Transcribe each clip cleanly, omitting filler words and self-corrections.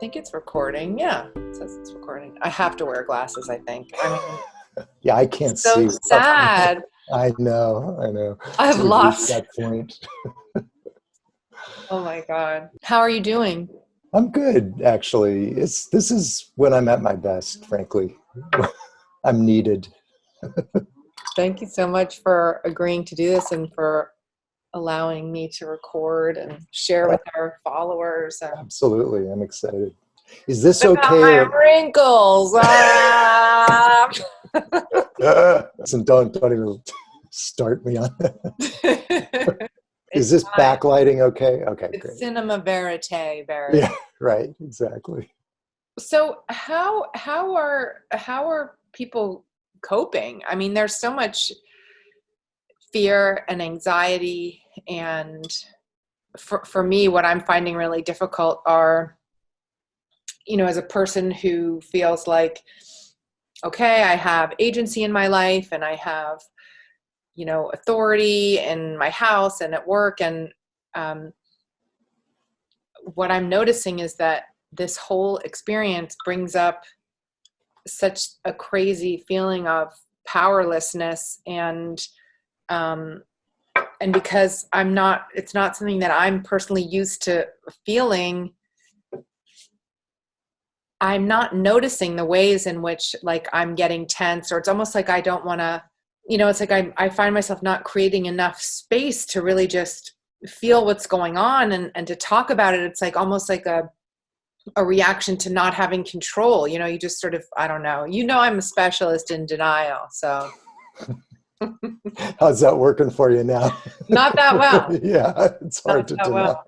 think it's recording. Yeah, it says it's recording. I have to wear glasses, I think. I mean, yeah, I can't so see. sad. I know. I've So we've reached lost. that point. Oh my God. How are you doing? I'm good, actually. This is when I'm at my best, frankly. I'm needed. Thank you so much for agreeing to do this and for allowing me to record and share with our followers. And Absolutely, I'm excited. Is this what about okay? my wrinkles? Ah! Listen, don't even start me on that. Is It's this fine. backlighting okay? Okay, It's great. cinema verite, Barry. Yeah, right, exactly. So how are people coping? I mean, there's so much fear and anxiety, and for me, what I'm finding really difficult are, as a person who feels like, okay, I have agency in my life and I have, authority in my house and at work. And um, what I'm noticing is that this whole experience brings up such a crazy feeling of powerlessness, um, and because it's not something that I'm personally used to feeling, I'm not noticing the ways in which, like, I'm getting tense, or it's almost like I don't want to, it's like I find myself not creating enough space to really just feel what's going on and to talk about it. It's like almost like a reaction to not having control. You just sort of, I don't know, I'm a specialist in denial. So How's that working for you now? not that well. Yeah, it's hard Not to that deny. well.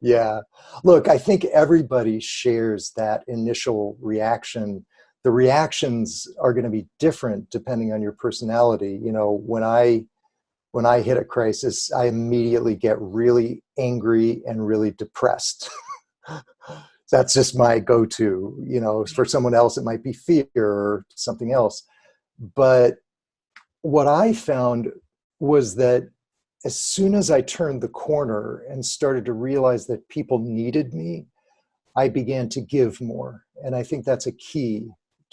Yeah. Look, I think everybody shares that initial reaction. The reactions are going to be different depending on your personality. When I hit a crisis, I immediately get really angry and really depressed. That's just my go-to. For someone else, it might be fear or something else. But what I found was that as soon as I turned the corner and started to realize that people needed me, I began to give more. And I think that's a key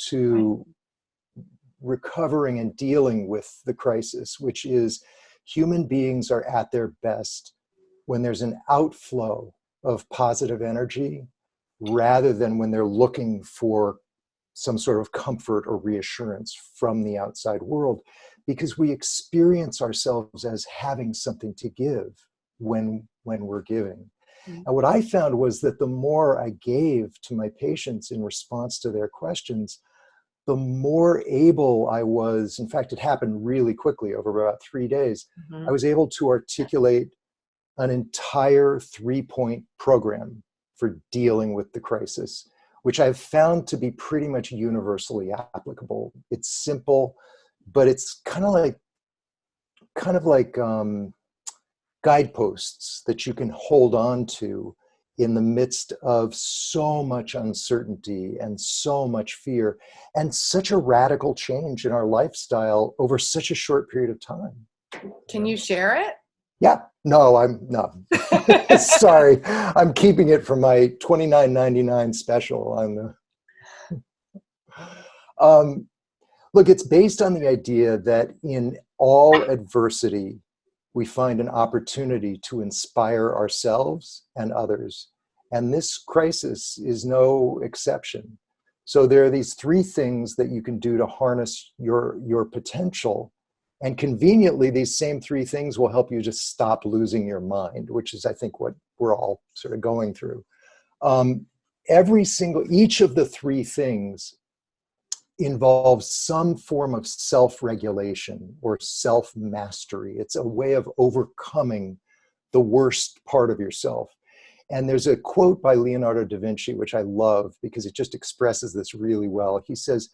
to recovering and dealing with the crisis, which is human beings are at their best when there's an outflow of positive energy rather than when they're looking for some sort of comfort or reassurance from the outside world, because we experience ourselves as having something to give when we're giving. Mm-hmm. And what I found was that the more I gave to my patients in response to their questions, the more able I was, in fact, it happened really quickly over about 3 days, Mm-hmm. I was able to articulate an entire 3-point program for dealing with the crisis, which I've found to be pretty much universally applicable. It's simple, but it's kind of like guideposts that you can hold on to in the midst of so much uncertainty and so much fear and such a radical change in our lifestyle over such a short period of time. Can you share it? Yeah, no, I'm not. Sorry, I'm keeping it for my $29.99 special on the. Look, it's based on the idea that in all adversity, we find an opportunity to inspire ourselves and others. And this crisis is no exception. So there are these 3 things that you can do to harness your potential. And conveniently, these same 3 things will help you just stop losing your mind, which is, I think, what we're all sort of going through. Each of the 3 things involves some form of self-regulation or self-mastery. It's a way of overcoming the worst part of yourself. And there's a quote by Leonardo da Vinci, which I love because it just expresses this really well. He says,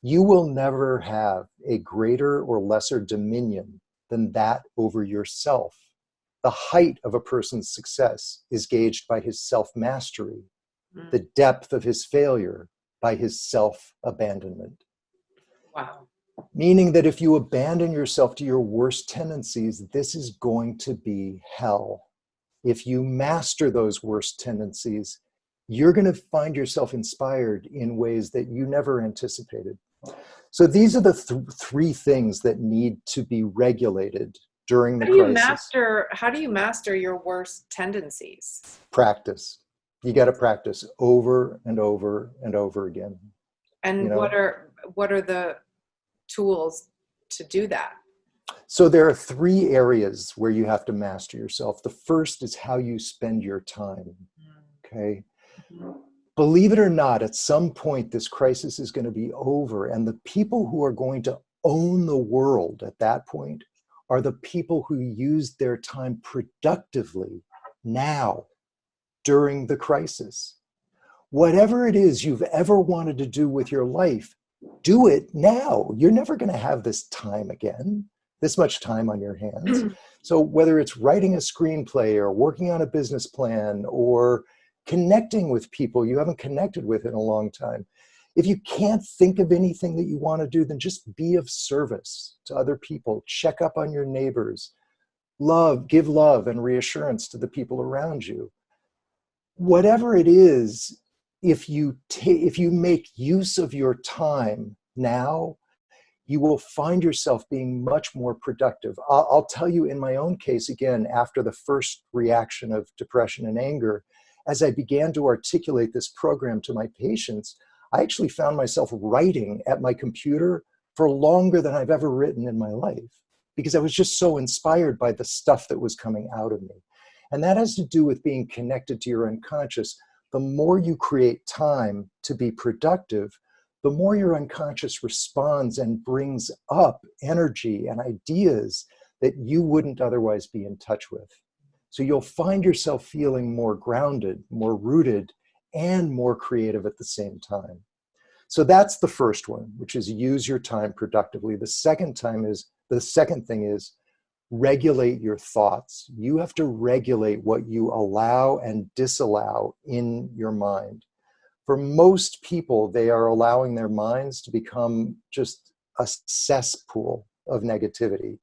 "You will never have a greater or lesser dominion than that over yourself. The height of a person's success is gauged by his self-mastery, the depth of his failure by his self-abandonment." Wow. Meaning that if you abandon yourself to your worst tendencies, this is going to be hell. If you master those worst tendencies, you're going to find yourself inspired in ways that you never anticipated. So these are the three things that need to be regulated during the crisis. How do you master your worst tendencies? Practice. You got to practice over and over and over again. And what are the tools to do that? So there are three areas where you have to master yourself. The first is how you spend your time. Okay. Mm-hmm. Believe it or not, at some point, this crisis is going to be over. And the people who are going to own the world at that point are the people who used their time productively now during the crisis. Whatever it is you've ever wanted to do with your life, do it now. You're never going to have this time again, this much time on your hands. So whether it's writing a screenplay or working on a business plan or connecting with people you haven't connected with in a long time, if you can't think of anything that you want to do, then just be of service to other people. Check up on your neighbors. Give love and reassurance to the people around you. Whatever it is, if you make use of your time now, you will find yourself being much more productive. I'll tell you in my own case, again, after the first reaction of depression and anger, as I began to articulate this program to my patients, I actually found myself writing at my computer for longer than I've ever written in my life, because I was just so inspired by the stuff that was coming out of me. And that has to do with being connected to your unconscious. The more you create time to be productive, the more your unconscious responds and brings up energy and ideas that you wouldn't otherwise be in touch with. So you'll find yourself feeling more grounded, more rooted, and more creative at the same time. So that's the first one, which is use your time productively. The second thing is regulate your thoughts. You have to regulate what you allow and disallow in your mind. For most people, they are allowing their minds to become just a cesspool of negativity.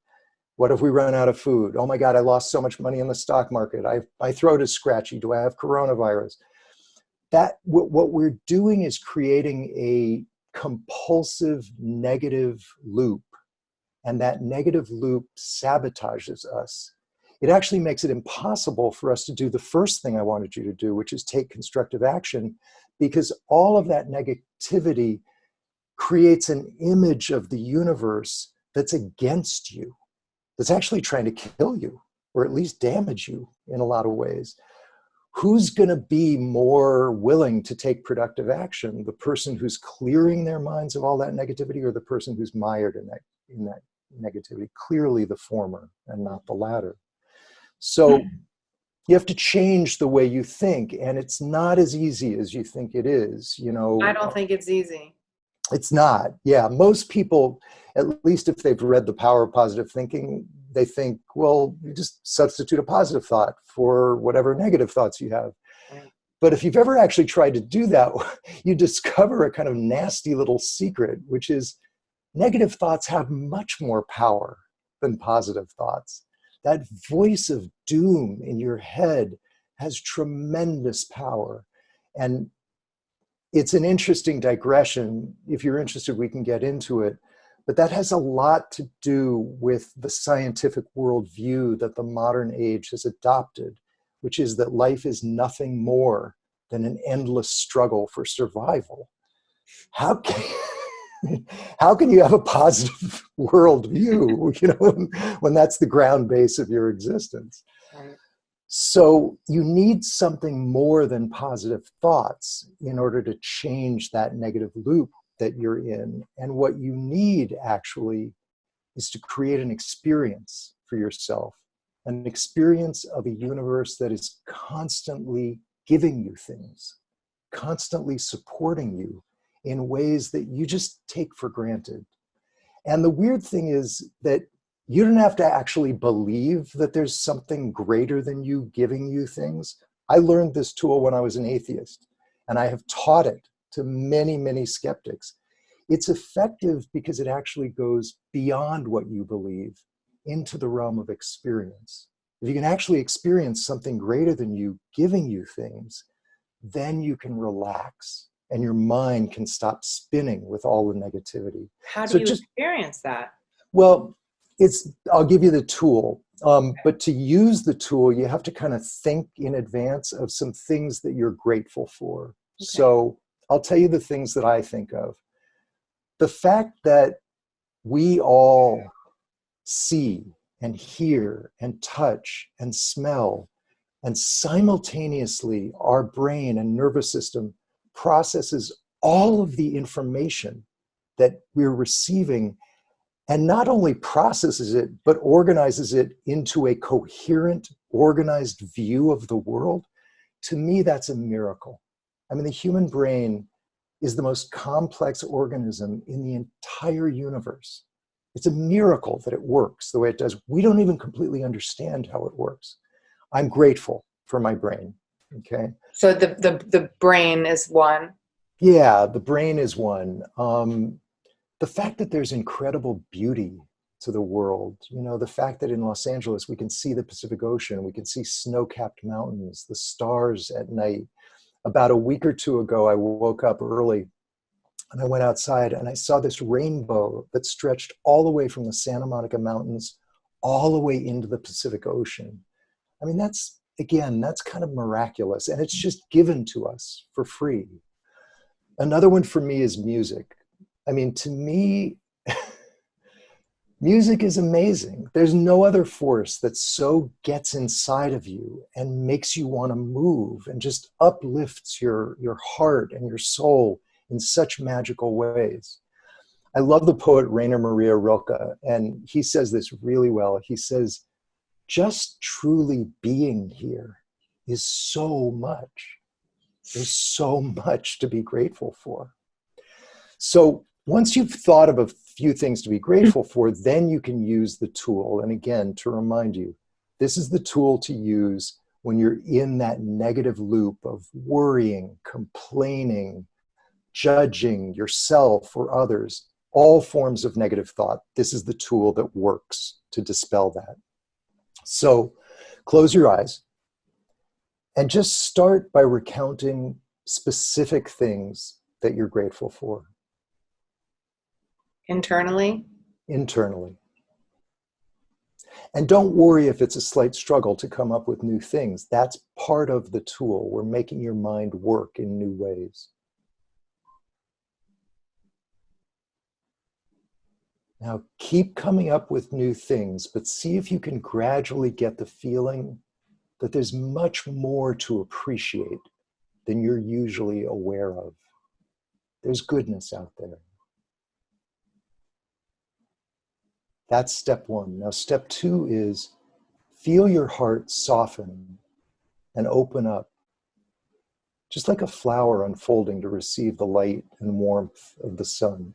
What if we run out of food? Oh my God, I lost so much money in the stock market. My throat is scratchy. Do I have coronavirus? What we're doing is creating a compulsive negative loop. And that negative loop sabotages us. It actually makes it impossible for us to do the first thing I wanted you to do, which is take constructive action, because all of that negativity creates an image of the universe that's against you, that's actually trying to kill you, or at least damage you in a lot of ways. Who's going to be more willing to take productive action? The person who's clearing their minds of all that negativity, or the person who's mired in that negativity? Clearly the former and not the latter. So you have to change the way you think, and it's not as easy as you think it is. I don't think it's easy. It's not. Yeah, most people, at least if they've read The Power of Positive Thinking, they think, well, you just substitute a positive thought for whatever negative thoughts you have. Right. But if you've ever actually tried to do that, you discover a kind of nasty little secret, which is negative thoughts have much more power than positive thoughts. That voice of doom in your head has tremendous power. And it's an interesting digression. If you're interested, we can get into it. But that has a lot to do with the scientific worldview that the modern age has adopted, which is that life is nothing more than an endless struggle for survival. How can you have a positive worldview, when that's the ground base of your existence? Right. So you need something more than positive thoughts in order to change that negative loop that you're in. And what you need actually is to create an experience for yourself, an experience of a universe that is constantly giving you things, constantly supporting you in ways that you just take for granted. And the weird thing is that you don't have to actually believe that there's something greater than you giving you things. I learned this tool when I was an atheist, and I have taught it to many, many skeptics. It's effective because it actually goes beyond what you believe into the realm of experience. If you can actually experience something greater than you giving you things, then you can relax and your mind can stop spinning with all the negativity. How So do you just, experience that? well, I'll give you the tool. But to use the tool, you have to kind of think in advance of some things that you're grateful for. Okay. So I'll tell you the things that I think of. The fact that we all see and hear and touch and smell, and simultaneously our brain and nervous system processes all of the information that we're receiving, and not only processes it, but organizes it into a coherent, organized view of the world. To me, that's a miracle. I mean, the human brain is the most complex organism in the entire universe. It's a miracle that it works the way it does. We don't even completely understand how it works. I'm grateful for my brain, okay? So the brain is one. Yeah, the brain is one. The fact that there's incredible beauty to the world, you know, the fact that in Los Angeles we can see the Pacific Ocean, we can see snow-capped mountains, the stars at night. About a week or two ago, I woke up early and I went outside and I saw this rainbow that stretched all the way from the Santa Monica Mountains all the way into the Pacific Ocean. I mean, that's kind of miraculous, and it's just given to us for free. Another one for me is music. I mean, to me, music is amazing. There's no other force that so gets inside of you and makes you want to move and just uplifts your heart and your soul in such magical ways. I love the poet Rainer Maria Rilke, and he says this really well. He says, just truly being here is so much. There's so much to be grateful for. So once you've thought of a few things to be grateful for, then you can use the tool. And again, to remind you, this is the tool to use when you're in that negative loop of worrying, complaining, judging yourself or others, all forms of negative thought. This is the tool that works to dispel that. So close your eyes and just start by recounting specific things that you're grateful for. Internally? Internally. And don't worry if it's a slight struggle to come up with new things. That's part of the tool. We're making your mind work in new ways. Now, keep coming up with new things, but see if you can gradually get the feeling that there's much more to appreciate than you're usually aware of. There's goodness out there. That's step one. Now, step two is feel your heart soften and open up, just like a flower unfolding to receive the light and warmth of the sun.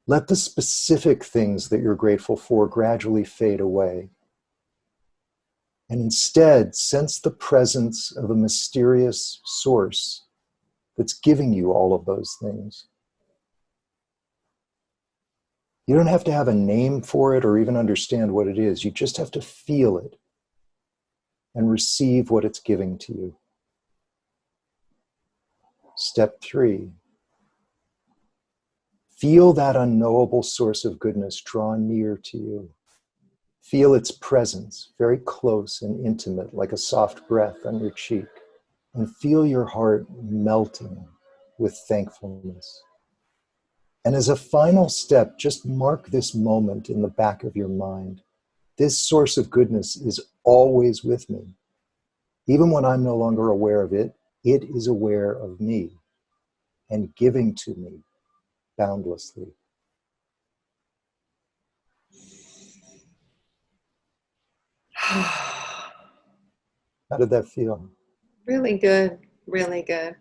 Let the specific things that you're grateful for gradually fade away. And instead, sense the presence of a mysterious source that's giving you all of those things. You don't have to have a name for it or even understand what it is. You just have to feel it and receive what it's giving to you. Step three, feel that unknowable source of goodness draw near to you. Feel its presence, very close and intimate, like a soft breath on your cheek. And feel your heart melting with thankfulness. And as a final step, just mark this moment in the back of your mind. This source of goodness is always with me. Even when I'm no longer aware of it, it is aware of me and giving to me boundlessly. How did that feel? Really good. Really good.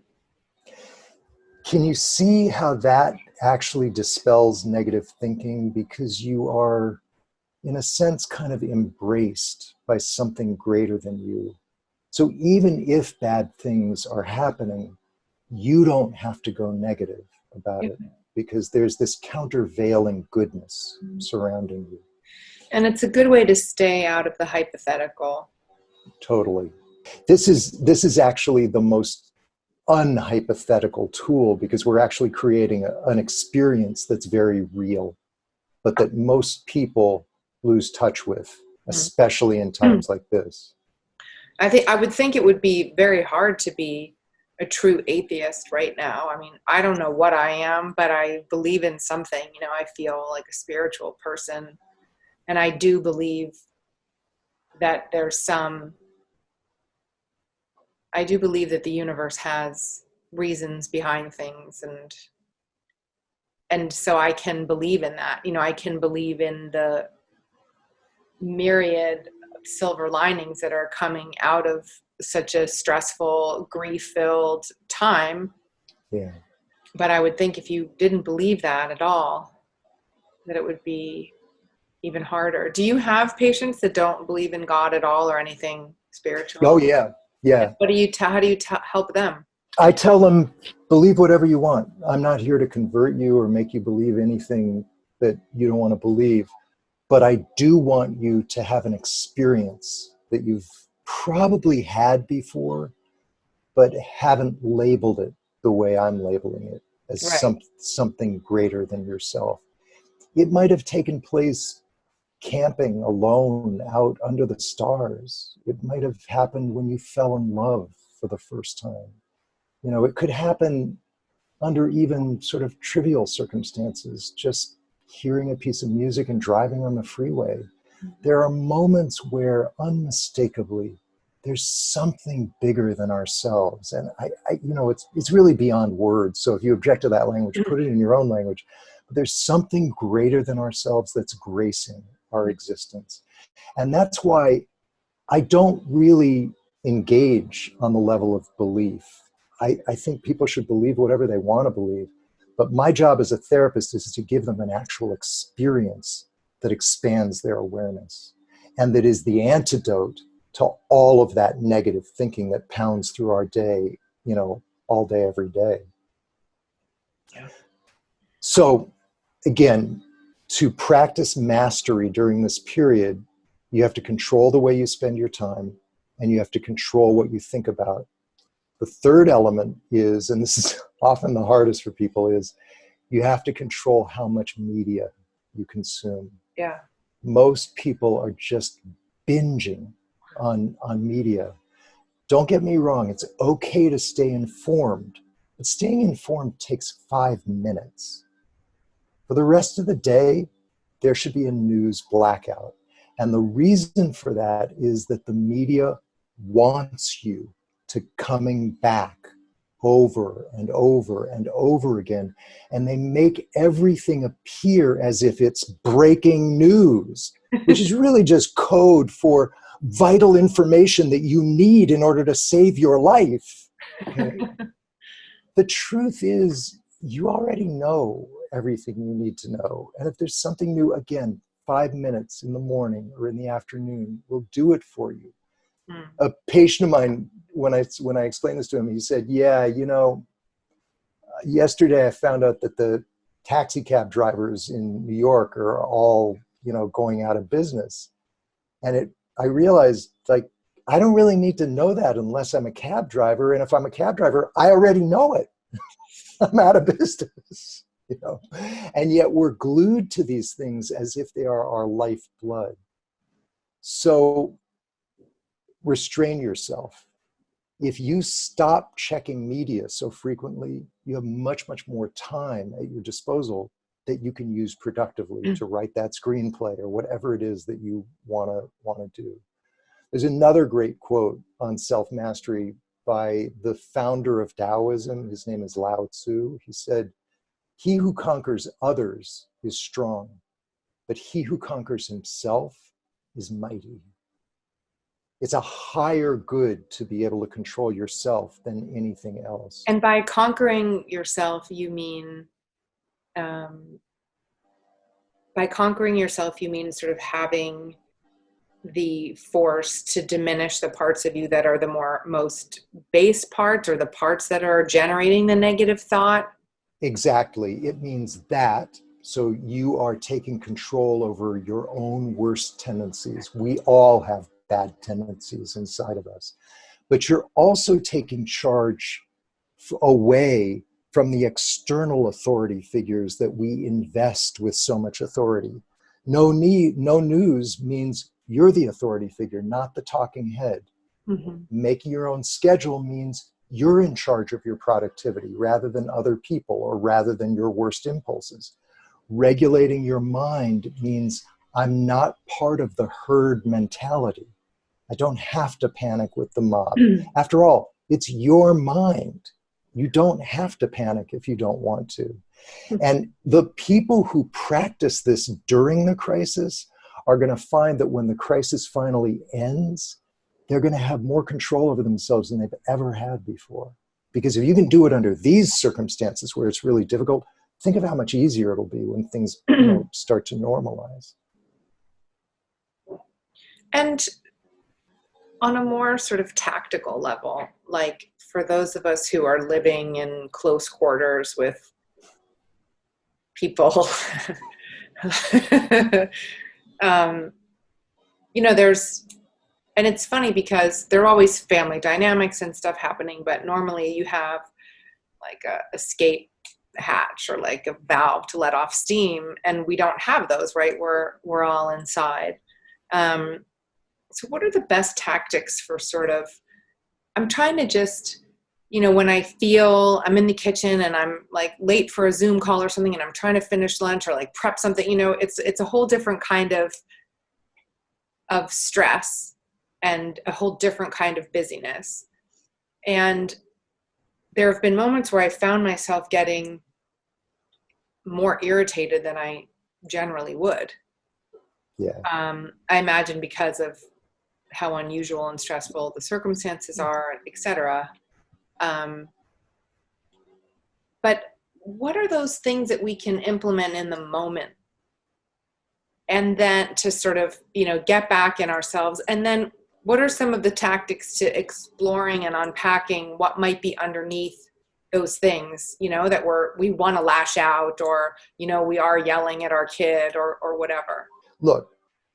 Can you see how that actually dispels negative thinking? Because you are, in a sense, kind of embraced by something greater than you. So even if bad things are happening, you don't have to go negative about it, because there's this countervailing goodness surrounding you. And it's a good way to stay out of the hypothetical. Totally. This is actually the most unhypothetical tool, because we're actually creating an experience that's very real, but that most people lose touch with, especially in times like this. I would think it would be very hard to be a true atheist right now. I mean, I don't know what I am, but I believe in something. You know, I feel like a spiritual person, and I do believe that I do believe that the universe has reasons behind things, and so I can believe in that. You know, I can believe in the myriad of silver linings that are coming out of such a stressful, grief-filled time. Yeah. But I would think if you didn't believe that at all, that it would be even harder. Do you have patients that don't believe in God at all or anything Oh spiritual? yeah. Yeah. What do you how do you help them? I tell them, believe whatever you want. I'm not here to convert you or make you believe anything that you don't want to believe. But I do want you to have an experience that you've probably had before, but haven't labeled it the way I'm labeling it, as Right. something greater than yourself. It might have taken place camping alone out under the stars. It might have happened when you fell in love for the first time. You know, it could happen under even sort of trivial circumstances, just hearing a piece of music and driving on the freeway. There are moments where unmistakably there's something bigger than ourselves. And it's really beyond words. So if you object to that language, put it in your own language. But there's something greater than ourselves that's gracing our existence. And that's why I don't really engage on the level of belief. I think people should believe whatever they want to believe. But my job as a therapist is to give them an actual experience that expands their awareness and that is the antidote to all of that negative thinking that pounds through our day, all day, every day. Yeah. So again, to practice mastery during this period, you have to control the way you spend your time, and you have to control what you think about. The third element is, and this is often the hardest for people, is you have to control how much media you consume. Yeah. Most people are just binging on media. Don't get me wrong, it's okay to stay informed, but staying informed takes 5 minutes. For the rest of the day, there should be a news blackout. And the reason for that is that the media wants you to coming back over and over and over again. And they make everything appear as if it's breaking news, which is really just code for vital information that you need in order to save your life. Okay? The truth is, you already know everything you need to know. And if there's something new, again, 5 minutes in the morning or in the afternoon will do it for you. A patient of mine, when I explained this to him, he said, yeah, yesterday I found out that the taxi cab drivers in New York are all, going out of business. And I realized, like, I don't really need to know that unless I'm a cab driver. And if I'm a cab driver, I already know it. I'm out of business, and yet we're glued to these things as if they are our lifeblood. So restrain yourself. If you stop checking media so frequently, you have much, much more time at your disposal that you can use productively to write that screenplay or whatever it is that you want to do. There's another great quote on self-mastery by the founder of Taoism. His name is Lao Tzu. He said, "He who conquers others is strong, but he who conquers himself is mighty." It's a higher good to be able to control yourself than anything else. And by conquering yourself, you mean, sort of having the force to diminish the parts of you that are the most base parts, or the parts that are generating the negative thought. Exactly. It means that. So you are taking control over your own worst tendencies. We all have bad tendencies inside of us. But you're also taking charge away from the external authority figures that we invest with so much authority. No news means you're the authority figure, not the talking head. Mm-hmm. Making your own schedule means you're in charge of your productivity rather than other people or rather than your worst impulses. Regulating your mind means I'm not part of the herd mentality. I don't have to panic with the mob. After all, it's your mind. You don't have to panic if you don't want to. And the people who practice this during the crisis are going to find that when the crisis finally ends, they're going to have more control over themselves than they've ever had before. Because if you can do it under these circumstances where it's really difficult, think of how much easier it'll be when things start to normalize. And on a more sort of tactical level, like for those of us who are living in close quarters with people, there's, and it's funny because there are always family dynamics and stuff happening, but normally you have like a escape hatch or like a valve to let off steam, and we don't have those, right? We're all inside. So what are the best tactics for sort of, I'm trying to just, when I feel I'm in the kitchen and I'm like late for a Zoom call or something and I'm trying to finish lunch or like prep something, it's a whole different kind of stress and a whole different kind of busyness. And there have been moments where I found myself getting more irritated than I generally would. Yeah. I imagine because of how unusual and stressful the circumstances are, et cetera. But what are those things that we can implement in the moment? And then to sort of, get back in ourselves. And then what are some of the tactics to exploring and unpacking what might be underneath those things, that we want to lash out or, we are yelling at our kid or whatever? Look,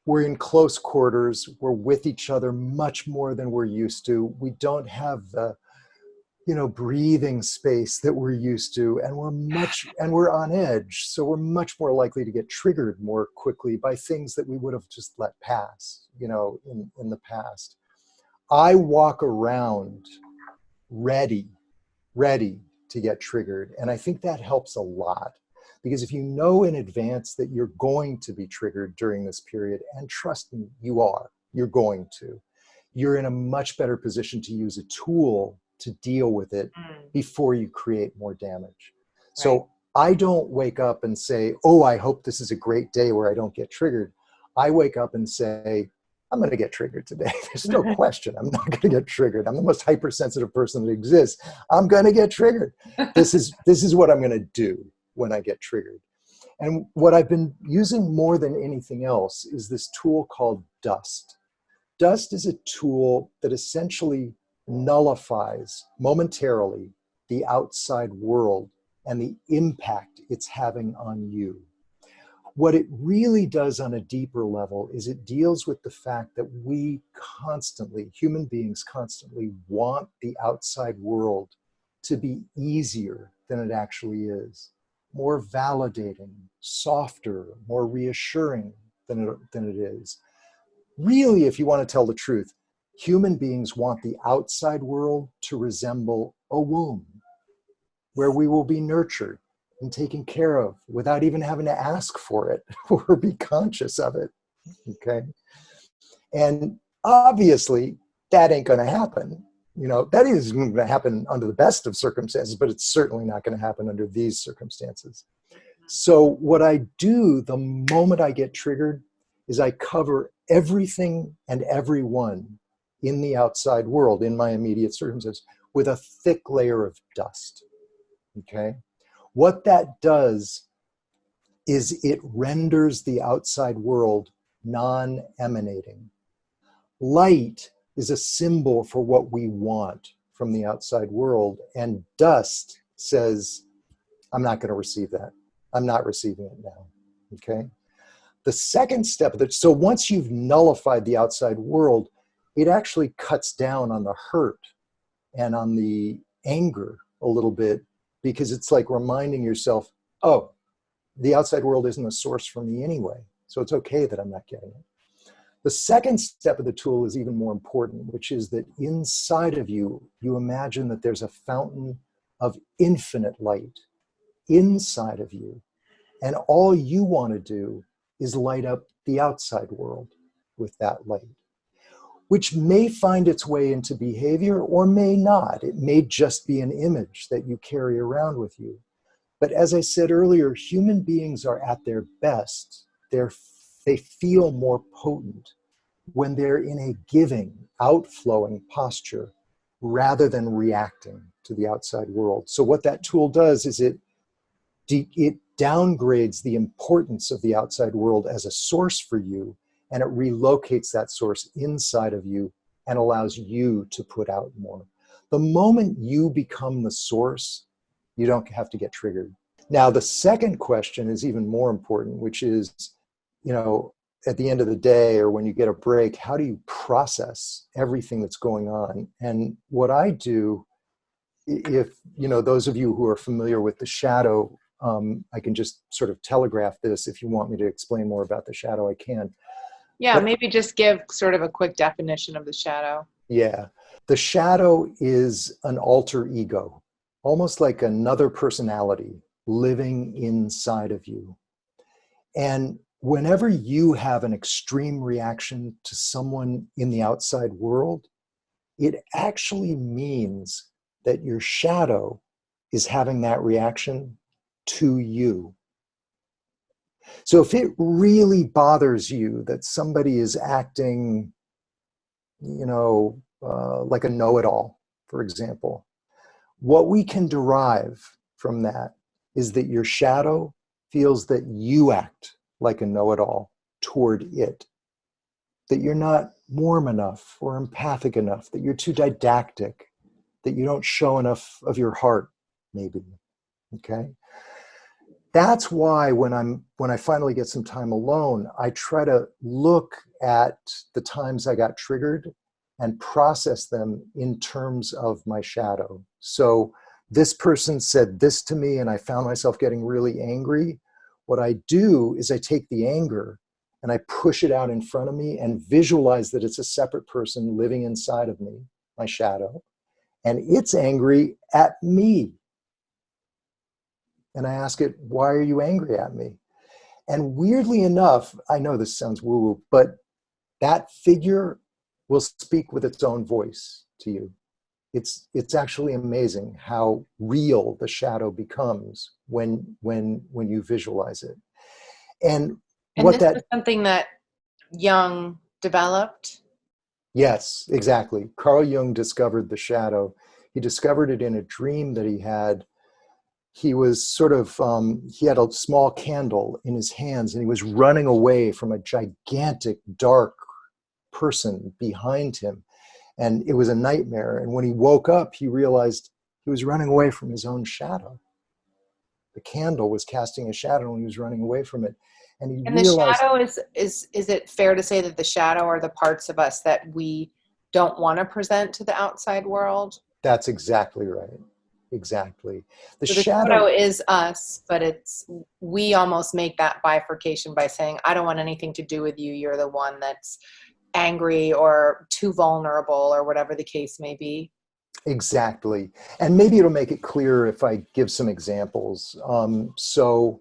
we're in close quarters. We're with each other much more than we're used to. We don't have the, breathing space that we're used to, and we're on edge. So we're much more likely to get triggered more quickly by things that we would have just let pass, in the past. I walk around ready to get triggered. And I think that helps a lot. Because if you know in advance that you're going to be triggered during this period, and trust me, you're going to, you're in a much better position to use a tool to deal with it before you create more damage. Right. So I don't wake up and say, oh, I hope this is a great day where I don't get triggered. I wake up and say, I'm going to get triggered today. There's no question. I'm not going to get triggered. I'm the most hypersensitive person that exists. I'm going to get triggered. This is what I'm going to do when I get triggered. And what I've been using more than anything else is this tool called dust. Dust is a tool that essentially nullifies momentarily the outside world and the impact it's having on you. What it really does on a deeper level is it deals with the fact that we constantly, human beings constantly want the outside world to be easier than it actually is, more validating, softer, more reassuring than it is. Really, if you want to tell the truth, human beings want the outside world to resemble a womb where we will be nurtured and taken care of without even having to ask for it or be conscious of it, okay? And obviously, that ain't gonna happen. That is gonna happen under the best of circumstances, but it's certainly not gonna happen under these circumstances. So what I do the moment I get triggered is I cover everything and everyone in the outside world, in my immediate circumstances, with a thick layer of dust, okay? What that does is it renders the outside world non-emanating. Light is a symbol for what we want from the outside world, and dust says, I'm not going to receive that. I'm not receiving it now, okay? The second step of it, so once you've nullified the outside world, it actually cuts down on the hurt and on the anger a little bit, because it's like reminding yourself, oh, the outside world isn't a source for me anyway, so it's okay that I'm not getting it. The second step of the tool is even more important, which is that inside of you, you imagine that there's a fountain of infinite light inside of you. And all you want to do is light up the outside world with that light, which may find its way into behavior or may not. It may just be an image that you carry around with you. But as I said earlier, human beings are at their best. They feel more potent when they're in a giving, outflowing posture rather than reacting to the outside world. So what that tool does is it downgrades the importance of the outside world as a source for you, and it relocates that source inside of you and allows you to put out more. The moment you become the source, you don't have to get triggered. Now, the second question is even more important, which is, at the end of the day or when you get a break, how do you process everything that's going on? And what I do, if, those of you who are familiar with the shadow, I can just sort of telegraph this. If you want me to explain more about the shadow, I can. Yeah, But, maybe just give sort of a quick definition of the shadow. yeah. The shadow is an alter ego, almost like another personality living inside of you. And whenever you have an extreme reaction to someone in the outside world, it actually means that your shadow is having that reaction to you. So if it really bothers you that somebody is acting, like a know-it-all, for example, what we can derive from that is that your shadow feels that you act like a know-it-all toward it, that you're not warm enough or empathic enough, that you're too didactic, that you don't show enough of your heart, maybe. Okay? That's why when I finally get some time alone, I try to look at the times I got triggered and process them in terms of my shadow. So this person said this to me and I found myself getting really angry. What I do is I take the anger and I push it out in front of me and visualize that it's a separate person living inside of me, my shadow, and it's angry at me. And I ask it, why are you angry at me? And weirdly enough, I know this sounds woo-woo, but that figure will speak with its own voice to you. It's actually amazing how real the shadow becomes when you visualize it. And what this that was something that Jung developed? Yes, exactly. Carl Jung discovered the shadow. He discovered it in a dream that he had. He was sort of, he had a small candle in his hands and he was running away from a gigantic, dark person behind him. And it was a nightmare. And when he woke up, he realized he was running away from his own shadow. The candle was casting a shadow and he was running away from it. And he And the realized, shadow is it fair to say that the shadow are the parts of us that we don't want to present to the outside world? that's exactly right. Exactly. The So the shadow shadow, is us, but we almost make that bifurcation by saying, I don't want anything to do with you. You're the one that's angry or too vulnerable or whatever the case may be. exactly. And maybe it'll make it clearer if I give some examples. So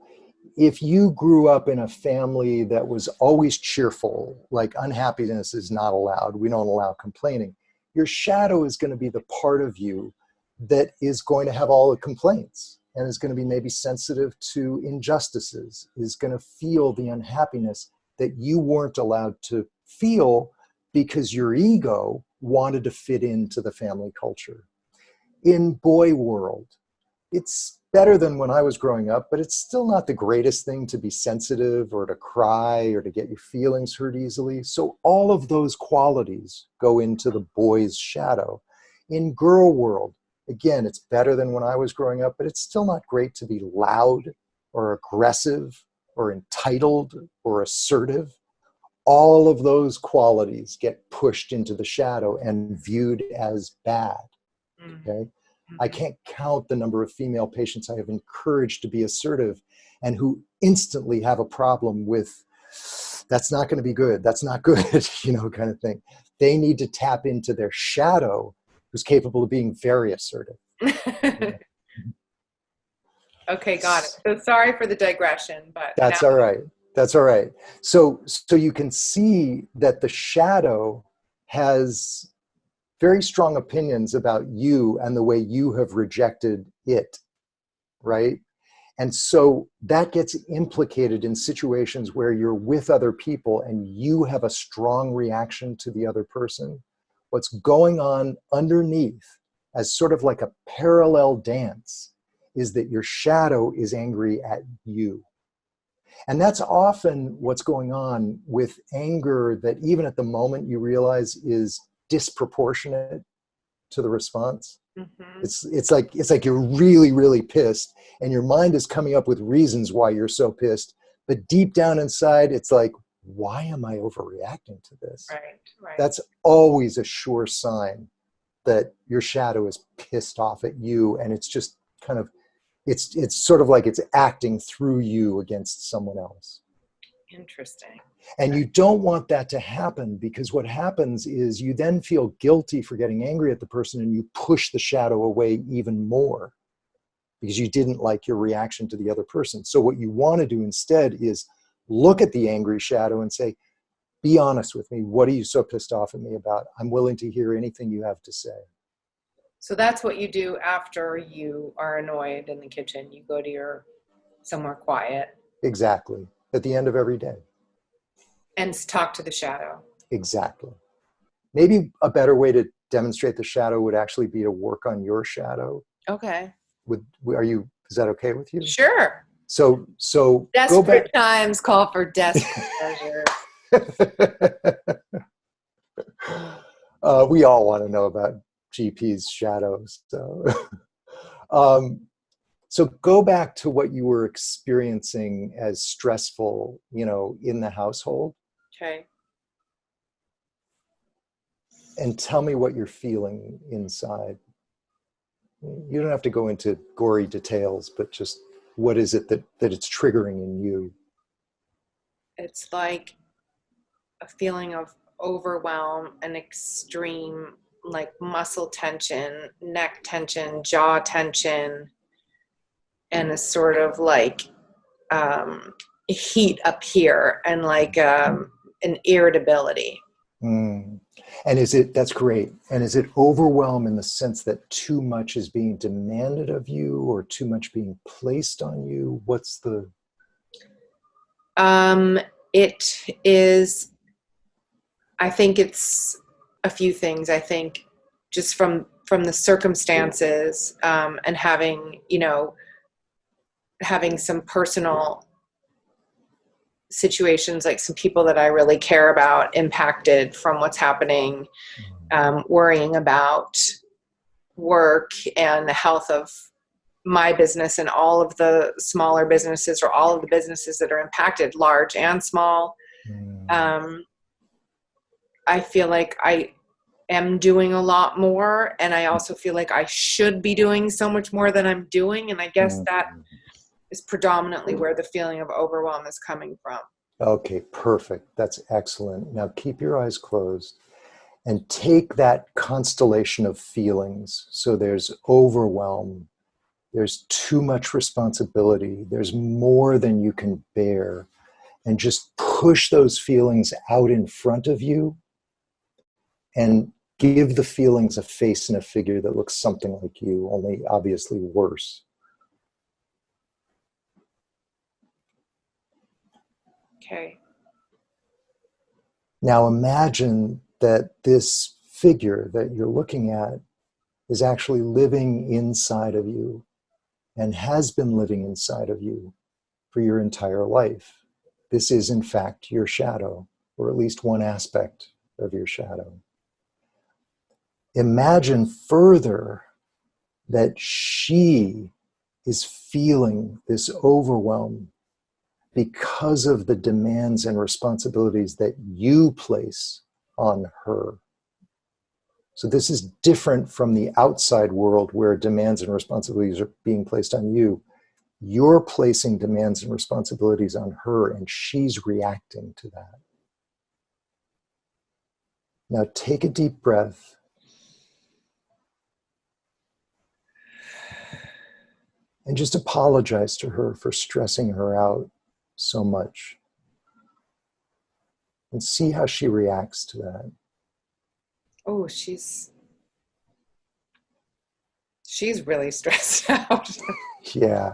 if you grew up in a family that was always cheerful, like unhappiness is not allowed, we don't allow complaining, your shadow is going to be the part of you that is going to have all the complaints and is going to be maybe sensitive to injustices, is going to feel the unhappiness that you weren't allowed to feel because your ego wanted to fit into the family culture. In boy world, it's better than when I was growing up, but it's still not the greatest thing to be sensitive or to cry or to get your feelings hurt easily. So all of those qualities go into the boy's shadow. In girl world, again, it's better than when I was growing up, but it's still not great to be loud or aggressive or entitled or assertive. All of those qualities get pushed into the shadow and viewed as bad. Okay. I can't count the number of female patients I have encouraged to be assertive and who instantly have a problem with, that's not going to be good, that's not good, kind of thing. They need to tap into their shadow, who's capable of being very assertive. Okay, got it. So sorry for the digression, but that's all right. That's all right. So you can see that the shadow has very strong opinions about you and the way you have rejected it, right? And so that gets implicated in situations where you're with other people and you have a strong reaction to the other person. What's going on underneath, as sort of like a parallel dance, is that your shadow is angry at you. And that's often what's going on with anger that even at the moment you realize is disproportionate to the response. Mm-hmm. It's like you're really, really pissed and your mind is coming up with reasons why you're so pissed. But deep down inside, it's like, why am I overreacting to this? Right. That's always a sure sign that your shadow is pissed off at you, and it's just kind of, it's sort of like it's acting through you against someone else. Interesting. And you don't want that to happen, because what happens is you then feel guilty for getting angry at the person and you push the shadow away even more because you didn't like your reaction to the other person. So what you want to do instead is look at the angry shadow and say, be honest with me. What are you so pissed off at me about? I'm willing to hear anything you have to say. So that's what you do after you are annoyed in the kitchen. You go to somewhere quiet. Exactly. At the end of every day. And talk to the shadow. Exactly. Maybe a better way to demonstrate the shadow would actually be to work on your shadow. Okay. Is that okay with you? Sure. So desperate times call for desperate measures. We all want to know about GP's shadows. So go back to what you were experiencing as stressful, in the household. Okay. And tell me what you're feeling inside. You don't have to go into gory details, but just what is it that it's triggering in you? It's like a feeling of overwhelm and extreme, like muscle tension, neck tension, jaw tension, and a sort of like heat up here and like an irritability. And that's great. And is it overwhelm in the sense that too much is being demanded of you or too much being placed on you? What's the... It is, I think it's a few things. I think just from the circumstances, and having some personal situations, like some people that I really care about impacted from what's happening, worrying about work and the health of my business and all of the smaller businesses or all of the businesses that are impacted, large and small. I feel like I am doing a lot more, and I also feel like I should be doing so much more than I'm doing. And I guess that is predominantly where the feeling of overwhelm is coming from. Okay, perfect. That's excellent. Now keep your eyes closed and take that constellation of feelings. So there's overwhelm, there's too much responsibility, there's more than you can bear, and just push those feelings out in front of you and give the feelings a face and a figure that looks something like you, only obviously worse. Okay. Now imagine that this figure that you're looking at is actually living inside of you and has been living inside of you for your entire life. This is, in fact, your shadow, or at least one aspect of your shadow. Imagine further that she is feeling this overwhelm because of the demands and responsibilities that you place on her. So this is different from the outside world where demands and responsibilities are being placed on you. You're placing demands and responsibilities on her, and she's reacting to that. Now take a deep breath. And just apologize to her for stressing her out so much. And see how she reacts to that. Oh, she's really stressed out. Yeah.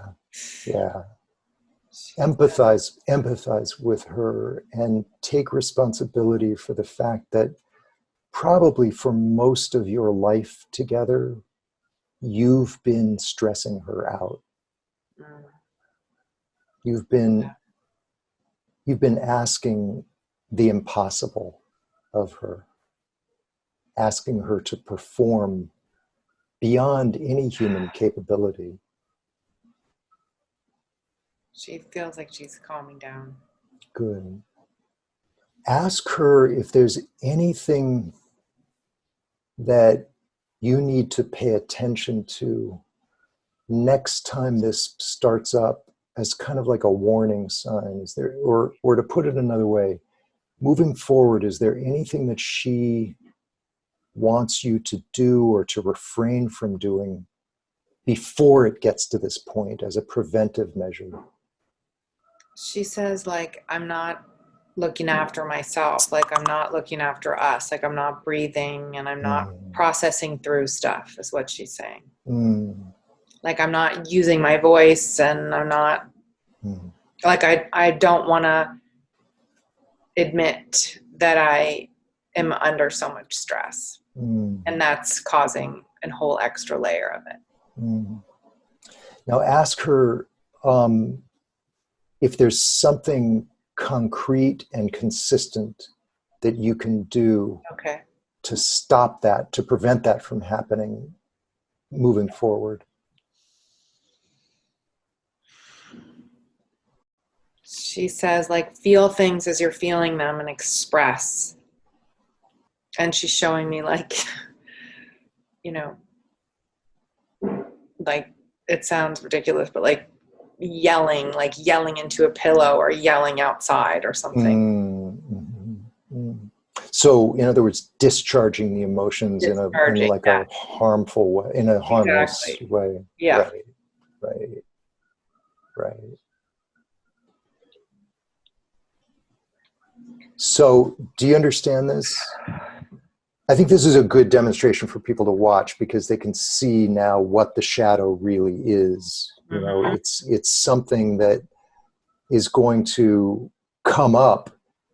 Empathize with her and take responsibility for the fact that probably for most of your life together, you've been stressing her out. You've been asking the impossible of her, asking her to perform beyond any human capability. She feels like she's calming down. Good. Ask her if there's anything that you need to pay attention to next time this starts up as kind of like a warning sign. Is there, or to put it another way, moving forward, is there anything that she wants you to do or to refrain from doing before it gets to this point as a preventive measure? She says, like, I'm not looking after myself. Like, I'm not looking after us. Like, I'm not breathing and I'm not processing through stuff, is what she's saying. Like, I'm not using my voice and I'm not, like, I don't want to admit that I am under so much stress. And that's causing a whole extra layer of it. Now ask her if there's something concrete and consistent that you can do to stop that, to prevent that from happening moving forward. She says, like, feel things as you're feeling them and express. And she's showing me, like, you know, like, it sounds ridiculous, but like yelling into a pillow or yelling outside or something. So, in other words, discharging the emotions in like a harmful way, in a harmless way. Yeah. Right. So, do you understand this? I think this is a good demonstration for people to watch because they can see now what the shadow really is. You know, it's something that is going to come up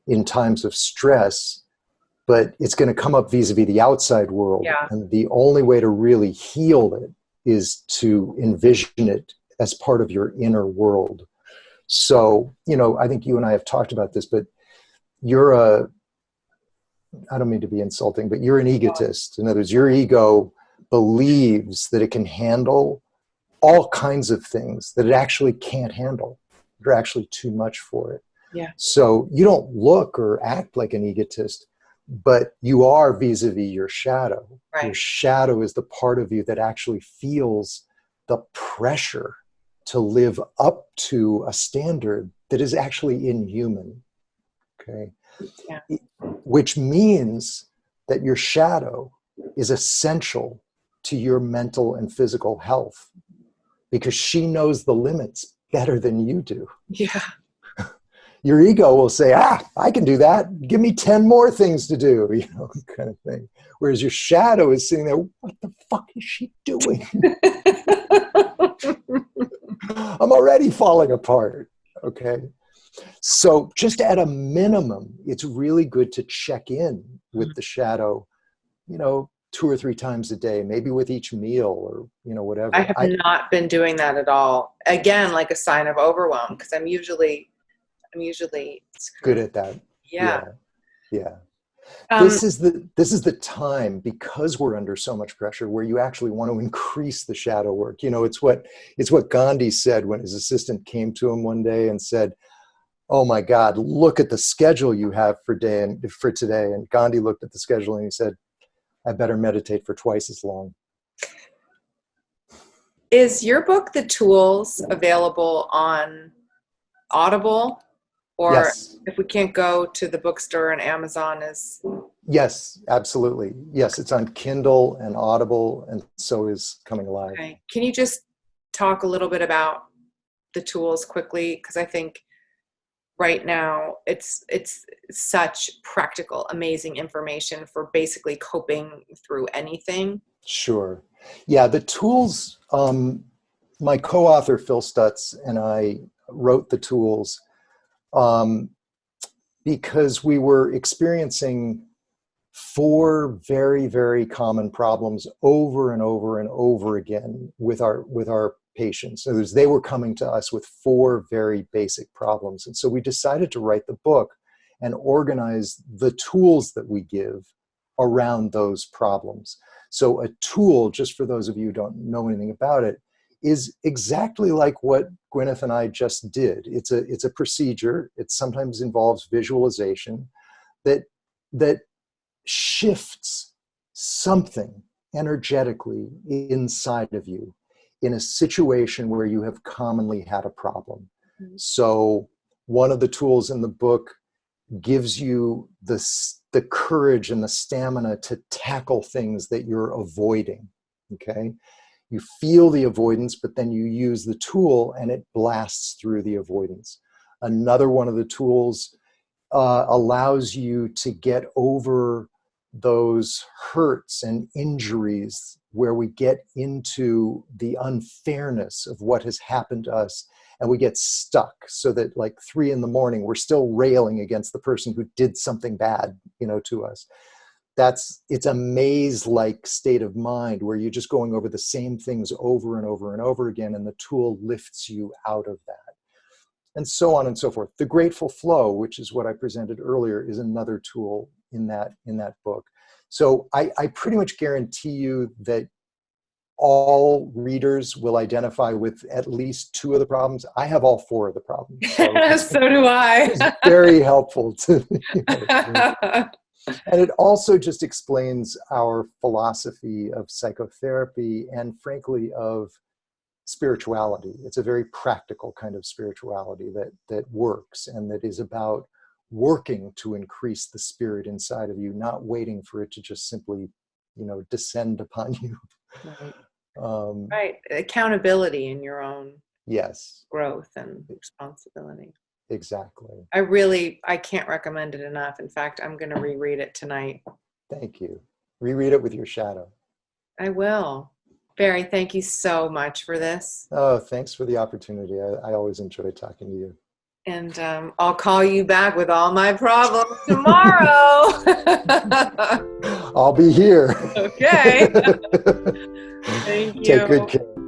in times of stress, but it's going to come up vis-a-vis the outside world. And the only way to really heal it is to envision it as part of your inner world. So, you know, I think you and I have talked about this, but I don't mean to be insulting, but you're an egotist. In other words, your ego believes that it can handle all kinds of things that it actually can't handle. They're actually too much for it. Yeah. So you don't look or act like an egotist, but you are vis-a-vis your shadow. Right. Your shadow is the part of you that actually feels the pressure to live up to a standard that is actually inhuman. Okay. Yeah. Which means that your shadow is essential to your mental and physical health because she knows the limits better than you do. Yeah. Your ego will say, I can do that. Give me 10 more things to do, you know, kind of thing. Whereas your shadow is sitting there, what the fuck is she doing? I'm already falling apart. Okay. So just at a minimum, it's really good to check in with the shadow, you know, 2 or 3 times a day, maybe with each meal or, you know, whatever. I have not been doing that at all. Again, like a sign of overwhelm, because I'm usually good at that. Yeah. This is the time, because we're under so much pressure, where you actually want to increase the shadow work. You know, it's what Gandhi said when his assistant came to him one day and said, oh my God, look at the schedule you have for today. And Gandhi looked at the schedule and he said, I better meditate for twice as long. Is your book, The Tools, available on Audible? Or Yes. if we can't go to the bookstore and Amazon is... Yes, absolutely. Yes, it's on Kindle and Audible, and so is Coming Alive. Okay. Can you just talk a little bit about The Tools quickly? Because I think right now it's such practical, amazing information for basically coping through anything. Sure. Yeah, The Tools, my co-author Phil Stutz and I wrote The Tools because we were experiencing 4 very, very common problems over and over and over again with our patients. So they were coming to us with 4 very basic problems. And so we decided to write the book and organize the tools that we give around those problems. So a tool, just for those of you who don't know anything about it, is exactly like what Gwyneth and I just did. It's a procedure. It sometimes involves visualization that shifts something energetically inside of you in a situation where you have commonly had a problem. Mm-hmm. So one of the tools in the book gives you the courage and the stamina to tackle things that you're avoiding, okay? You feel the avoidance, but then you use the tool and it blasts through the avoidance. Another one of the tools allows you to get over those hurts and injuries where we get into the unfairness of what has happened to us and we get stuck, so that like 3 a.m, we're still railing against the person who did something bad, to us. It's a maze-like state of mind where you're just going over the same things over and over and over again, and the tool lifts you out of that. And so on and so forth. The Grateful Flow, which is what I presented earlier, is another tool in that book. So I pretty much guarantee you that all readers will identify with at least 2 of the problems. I have all 4 of the problems. So do I. It's very helpful to me. And it also just explains our philosophy of psychotherapy and, frankly, of spirituality. It's a very practical kind of spirituality that works and that is about working to increase the spirit inside of you, not waiting for it to just simply, descend upon you. Right. Right. Accountability in your own growth and responsibility. Exactly. I can't recommend it enough. In fact, I'm going to reread it tonight. Thank you. Reread it with your shadow. I will. Barry, thank you so much for this. Oh, thanks for the opportunity. I always enjoy talking to you. And I'll call you back with all my problems tomorrow. I'll be here. Okay. Thank you. Take good care.